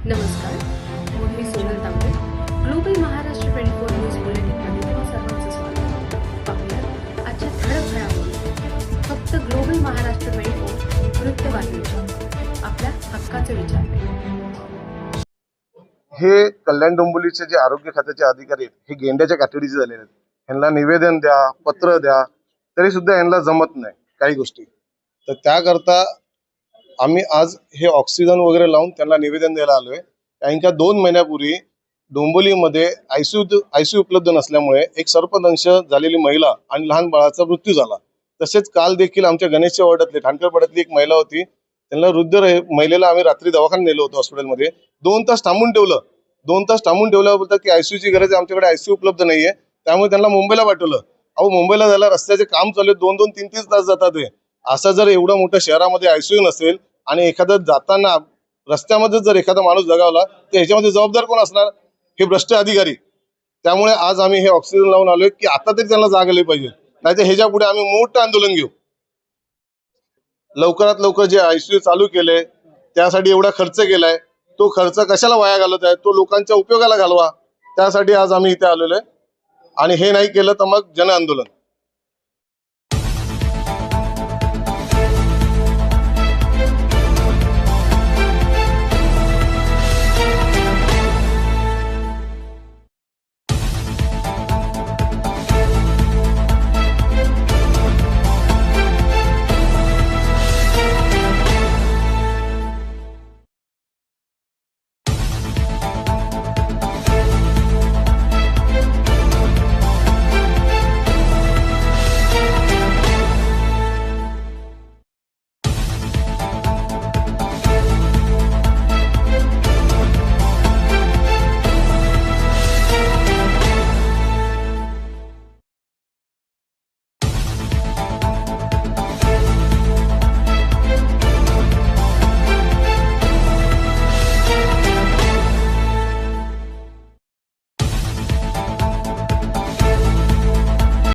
नमस्कार, मी सोनल तांबे. Global Maharashtra 24 news बुलेटिनमध्ये तुम्हा सर्वांचं स्वागत. पाहूया आजच्या ठळक घडामोडी. फक्त ग्लोबल महाराष्ट्र 24 वृत्तवाहिनीच्या आपल्या हक्काचे विचार. हे कल्याण डोंबिवलीचे जे आरोग्य खात्याचे अधिकारी आहेत हे गेंड्याच्या कातडीचे झालेले आहेत. ह्यांना निवेदन द्या, पत्र द्या, तरी सुद्धा ह्यांना जमत नाही काही गोष्टी. तर त्याकरता आम्ही आज हे ऑक्सिजन वगैरे लावून त्यांना निवेदन द्यायला आलोय. कारण का 2 महिन्यापूर्वी डोंबिवलीमध्ये आयसीयू उपलब्ध नसल्यामुळे एक सर्पदंश झालेली महिला आणि लहान बाळाचा मृत्यू झाला. तसेच काल देखील आमच्या गणेशच्या वार्डातली ठाणकरपाड्यातली एक महिला होती. त्यांना वृद्ध महिलेला आम्ही रात्री दवाखान्यात नेलो होतो हॉस्पिटलमध्ये. 2 तास थांबून ठेवलं. 2 तास थांबून ठेवल्यावर बोलतात की आयसीयूची गरज आहे, आमच्याकडे आयसीयू उपलब्ध नाहीये, त्यामुळे त्यांना मुंबईला पाठवलं. अहो, मुंबईला जायला रस्त्याचे काम चालू आहे, 2-2, 3-3 तास जातात. असं जर एवढं मोठ्या शहरामध्ये आयसीयू नसेल आणि एखादं जाताना रस्त्यामध्ये जर एखादा माणूस जगावला तर ह्याच्यामध्ये जबाबदार कोण असणार? हे भ्रष्ट अधिकारी. त्यामुळे आज आम्ही हे ऑक्सिजन लावून आलोय की आता तरी त्यांना जाग आली पाहिजे, नाहीतर ह्याच्या पुढे आम्ही मोठं आंदोलन घेऊ. लवकरात लवकर जे आयसीयू चालू केले त्यासाठी एवढा खर्च केलाय, तो खर्च कशाला वाया घालवत आहे? तो लोकांच्या उपयोगाला घालवा. त्यासाठी आज आम्ही इथे आलेलो आहे आणि हे नाही केलं तर मग जन आंदोलन.